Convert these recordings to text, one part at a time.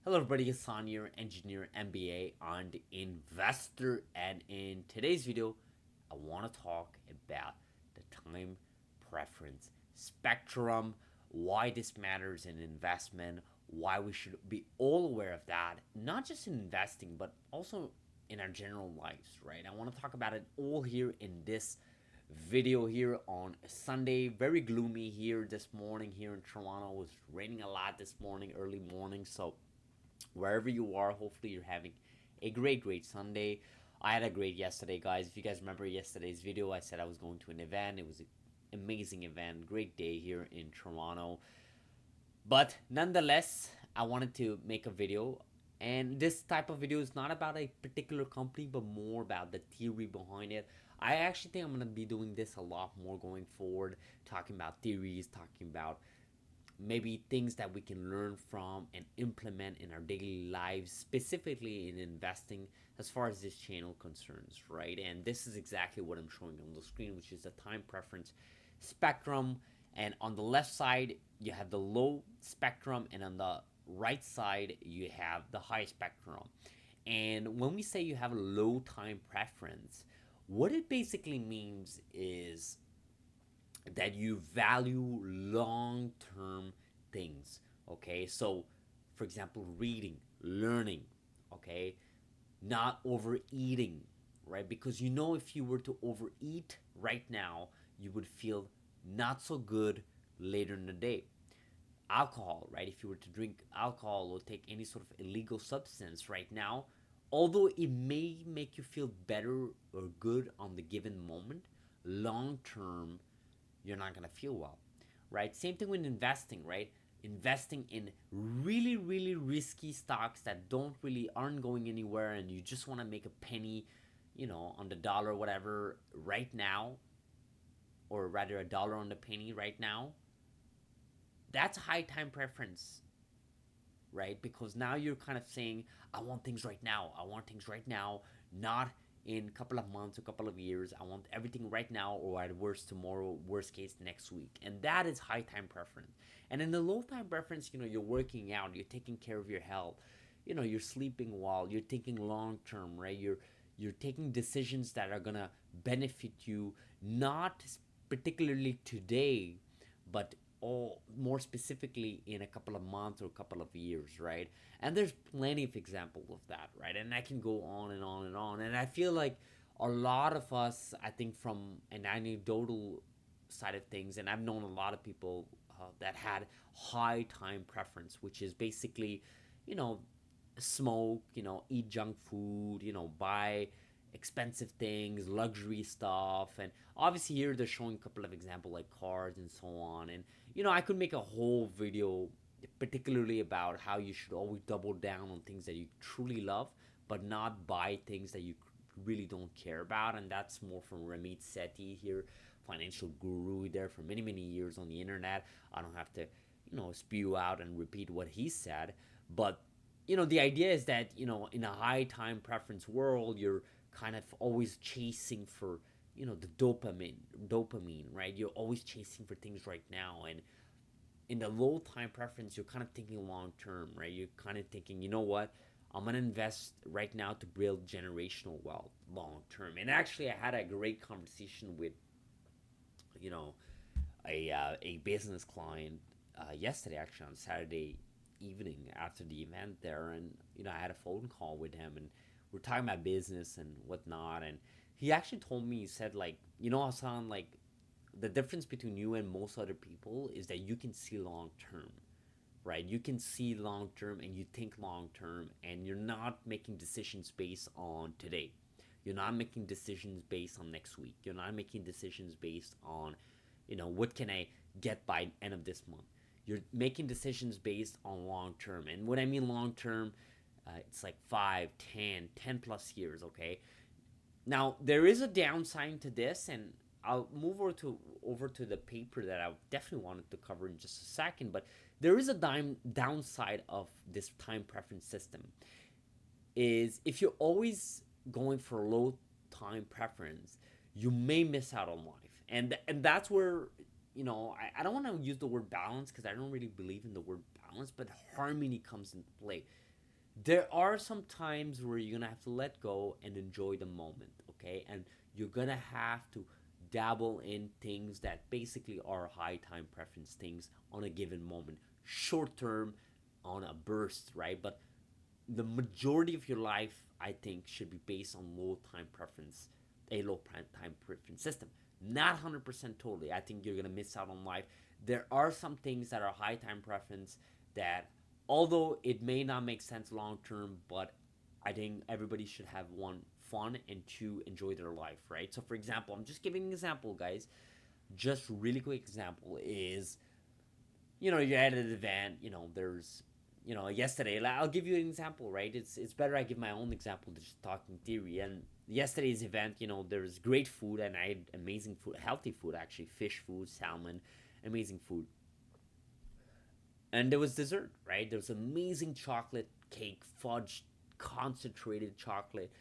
Hello everybody, it's San here, engineer, MBA, and investor. And in today's video, I want to talk about the time preference spectrum, why this matters in investment, why we should be all aware of that, not just in investing, but also in our general lives, right? I want to talk about it all here in this video here on Sunday. Very gloomy here this morning here in Toronto. It was raining a lot this morning, early morning, so wherever you are, hopefully you're having a great Sunday. I had a great yesterday, guys. If you guys remember yesterday's video, I said I was going to an event. It was an amazing event, great day here in Toronto. But nonetheless, I wanted to make a video. And this type of video is not about a particular company, but more about the theory behind it. I actually think I'm going to be doing this a lot more going forward, talking about theories, talking about maybe things that we can learn from and implement in our daily lives, specifically in investing as far as this channel concerns, right? And this is exactly what I'm showing on the screen, which is the time preference spectrum. And on the left side, you have the low spectrum, and on the right side, you have the high spectrum. And when we say you have a low time preference, what it basically means is that you value long term things. Okay, so for example, reading, learning, okay, not overeating, right? Because you know, if you were to overeat right now, you would feel not so good later in the day. Alcohol, right? If you were to drink alcohol or take any sort of illegal substance right now, although it may make you feel better or good on the given moment, long term you're not going to feel well, right? Same thing with investing, right? Investing in really risky stocks that don't really aren't going anywhere, and you just want to make a penny, on the dollar, whatever, right now, or rather a dollar on the penny right now. That's high time preference, right? Because now you're kind of saying, I want things right now. I want things right now, not in a couple of months, a couple of years. I want everything right now, or at worst tomorrow, worst case next week. And that is high time preference. And in the low time preference, you're working out, you're taking care of your health, you're sleeping well, you're thinking long term, right? You're taking decisions that are gonna benefit you, not particularly today, but all more specifically in a couple of months or a couple of years, right? And there's plenty of examples of that, right? And I can go on and on and on. And I feel like a lot of us, I think, from an anecdotal side of things, and I've known a lot of people that had high time preference, which is basically, you know, smoke, eat junk food, buy expensive things, luxury stuff. And obviously here they're showing a couple of examples like cars and so on. And I could make a whole video particularly about how you should always double down on things that you truly love, but not buy things that you really don't care about. And that's more from Ramit Sethi here, financial guru there for many years on the internet. I don't have to spew out and repeat what he said, but the idea is that in a high time preference world, you're kind of always chasing for the dopamine, right? You're always chasing for things right now. And in the low time preference, you're kind of thinking long term, right? You're kind of thinking, you know what, I'm gonna invest right now to build generational wealth long term. And actually, I had a great conversation with you know a business client yesterday, actually on Saturday evening after the event there. And I had a phone call with him, and we're talking about business and whatnot. And he actually told me, he said, like, Hassan, like, the difference between you and most other people is that you can see long term, right? You can see long term and you think long term, and you're not making decisions based on today. You're not making decisions based on next week. You're not making decisions based on, what can I get by end of this month. You're making decisions based on long term. And what I mean long term, it's like 5, 10, 10 plus years, okay? Now, there is a downside to this, and I'll move over to the paper that I definitely wanted to cover in just a second. But there is a downside of this time preference system. Is if you're always going for low time preference, you may miss out on life, and that's where I don't want to use the word balance because I don't really believe in the word balance, but harmony comes into play. There are some times where you're gonna have to let go and enjoy the moment, okay? And you're gonna have to dabble in things that basically are high time preference things on a given moment, short term, on a burst, right? But the majority of your life, I think, should be based on low time preference, a low time preference system. Not 100% totally. I think you're gonna miss out on life. There are some things that are high time preference that, although it may not make sense long term, but I think everybody should have one, fun, and two, enjoy their life, right? So, for example, I'm just giving an example, guys. Just really quick example is, you're at an event, there's, yesterday, I'll give you an example, right? It's better I give my own example than just talking theory. And yesterday's event, there's great food, and I had amazing food, healthy food, actually, fish food, salmon, amazing food. And there was dessert, right? There was amazing chocolate cake, fudge, concentrated chocolate,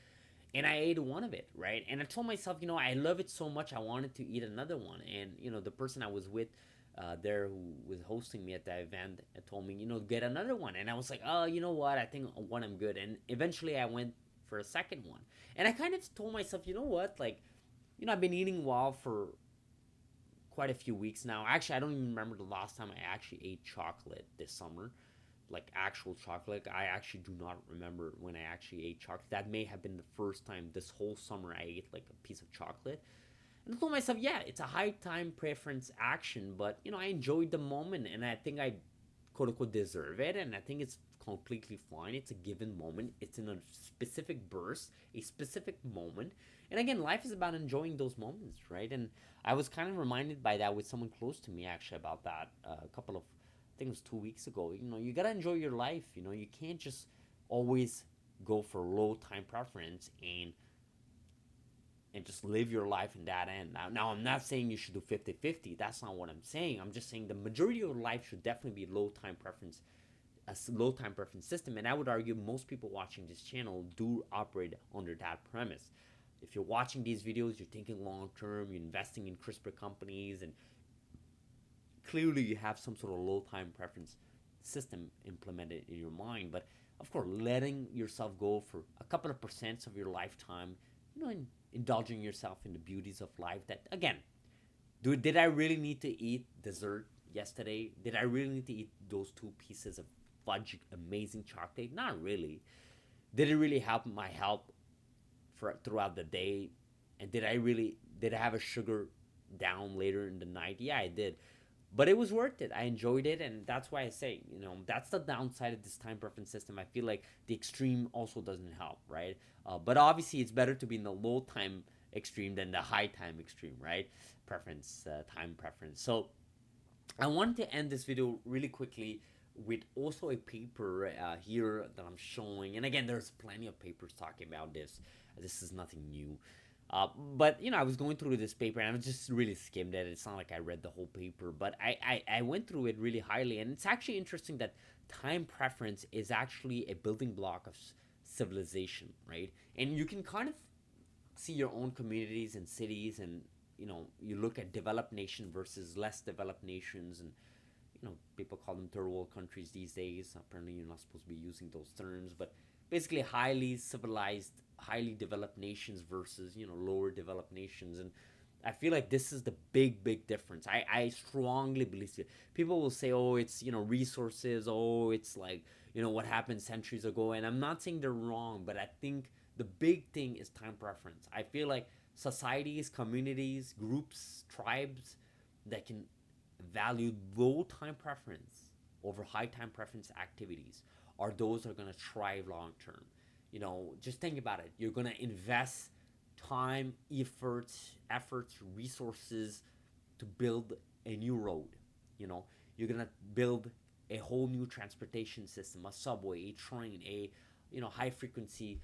and I ate one of it, right? And I told myself, I love it so much, I wanted to eat another one. And the person I was with there, who was hosting me at that event, told me, get another one. And I was like, oh, you know what? I think one I'm good. And eventually, I went for a second one. And I kind of told myself, you know what? Like, I've been eating well for quite a few weeks now. Actually, I don't even remember the last time I actually ate chocolate this summer, like actual chocolate. I actually do not remember when I actually ate chocolate. That may have been the first time this whole summer I ate like a piece of chocolate. And I told myself, yeah, it's a high time preference action, but I enjoyed the moment, and I think I quote unquote deserve it, and I think it's completely fine. It's a given moment. It's in a specific burst, a specific moment. And again, life is about enjoying those moments, right? And I was kind of reminded by that with someone close to me actually about that a couple of, I think it was 2 weeks ago. You gotta enjoy your life. You can't just always go for low time preference and just live your life in that end. Now, I'm not saying you should do 50-50. That's not what I'm saying. I'm just saying the majority of your life should definitely be low time preference, a low time preference system. And I would argue most people watching this channel do operate under that premise. If you're watching these videos, you're thinking long term, you're investing in CRISPR companies, and clearly you have some sort of low time preference system implemented in your mind. But of course, letting yourself go for a couple of percents of your lifetime, and indulging yourself in the beauties of life. That, again, did I really need to eat dessert yesterday? Did I really need to eat those two pieces of fudge, amazing chocolate? Not really. Did it really help my health for throughout the day? And did I have a sugar down later in the night? Yeah, I did. But it was worth it. I enjoyed it, and that's why I say, that's the downside of this time preference system. I feel like the extreme also doesn't help, right? But obviously, it's better to be in the low time extreme than the high time extreme, right? Preference, time preference. So I wanted to end this video really quickly with also a paper here that I'm showing. And again, there's plenty of papers talking about this. This is nothing new. But I was going through this paper and I was just really skimmed it. It's not like I read the whole paper, but I went through it really highly. And it's actually interesting that time preference is actually a building block of civilization, right? And you can kind of see your own communities and cities, and you look at developed nation versus less developed nations, and people call them third world countries these days. Apparently, you're not supposed to be using those terms, but basically, highly civilized, highly developed nations versus lower developed nations. And I feel like this is the big difference. I strongly believe it. People will say, oh, it's resources. Oh, it's like what happened centuries ago. And I'm not saying they're wrong, but I think the big thing is time preference. I feel like societies, communities, groups, tribes that can value low time preference over high time preference activities are those that are going to thrive long term. Just think about it. You're going to invest time, efforts, resources to build a new road. You're going to build a whole new transportation system, a subway, a train, a high frequency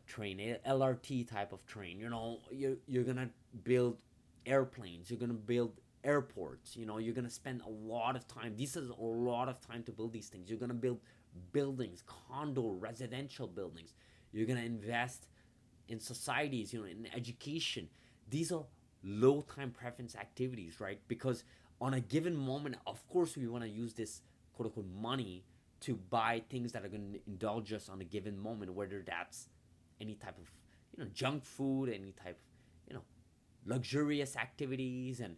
train, a LRT type of train. You're going to build airplanes. You're going to build airports. You're going to spend a lot of time. This is a lot of time to build these things. You're going to build buildings, condo, residential buildings. You're going to invest in societies, in education. These are low time preference activities, right? Because on a given moment, of course, we want to use this quote unquote money to buy things that are going to indulge us on a given moment, whether that's any type of junk food, any type of luxurious activities, and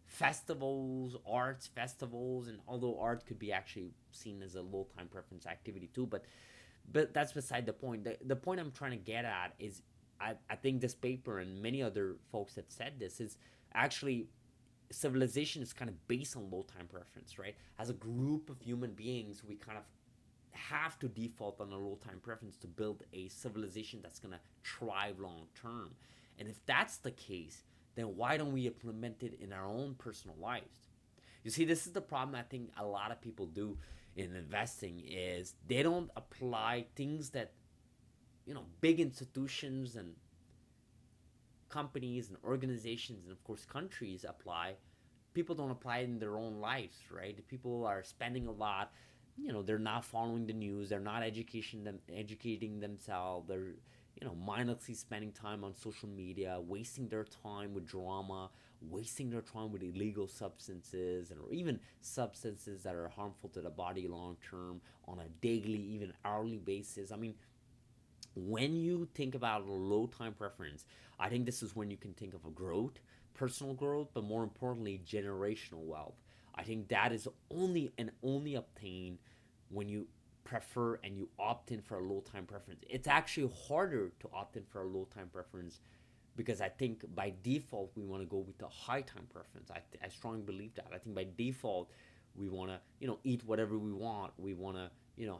festivals, arts festivals. And although art could be actually seen as a low time preference activity too, but that's beside the point. The point I'm trying to get at is I think this paper and many other folks have said this is actually civilization is kind of based on low time preference, right? As a group of human beings, we kind of have to default on a low time preference to build a civilization that's going to thrive long term. And if that's the case, then why don't we implement it in our own personal lives? You see, this is the problem I think a lot of people do in investing is they don't apply things that big institutions and companies and organizations and of course countries apply. People don't apply it in their own lives, right? People are spending a lot, they're not following the news, they're not educating themselves, they're mindlessly spending time on social media, wasting their time with drama, wasting their time with illegal substances, or even substances that are harmful to the body long term on a daily, even hourly basis. I mean, when you think about a low time preference, I think this is when you can think of a growth, personal growth, but more importantly, generational wealth. I think that is only obtained when you prefer and you opt in for a low time preference. It's actually harder to opt in for a low time preference because I think by default we want to go with the high time preference. I strongly believe that. I think by default we want to eat whatever we want. We want to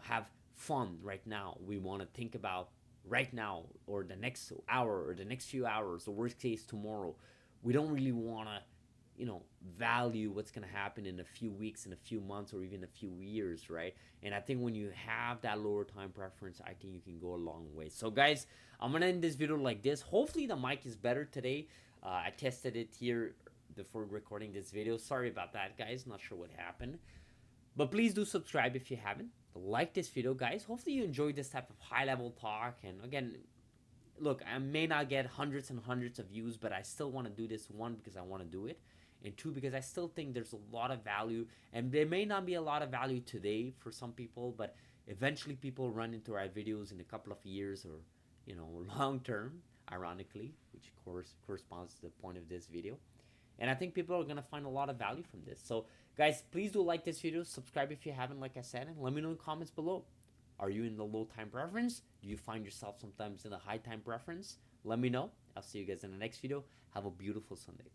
have fun right now. We want to think about right now or the next hour or the next few hours, or worst case tomorrow. We don't really want to value what's going to happen in a few weeks, in a few months, or even a few years, right? And I think when you have that lower time preference, I think you can go a long way. So guys, I'm going to end this video like this. Hopefully the mic is better today. I tested it here before recording this video. Sorry about that, guys. Not sure what happened. But please do subscribe if you haven't. Like this video, guys. Hopefully you enjoyed this type of high-level talk. And again, look, I may not get hundreds and hundreds of views, but I still want to do this, one, because I want to do it, and two, because I still think there's a lot of value. And there may not be a lot of value today for some people, but eventually people run into our videos in a couple of years or long term, ironically, which corresponds to the point of this video. And I think people are going to find a lot of value from this. So guys, please do like this video, subscribe if you haven't, like I said, and let me know in the comments below. Are you in the low time preference? Do you find yourself sometimes in the high time preference? Let me know. I'll see you guys in the next video. Have a beautiful Sunday.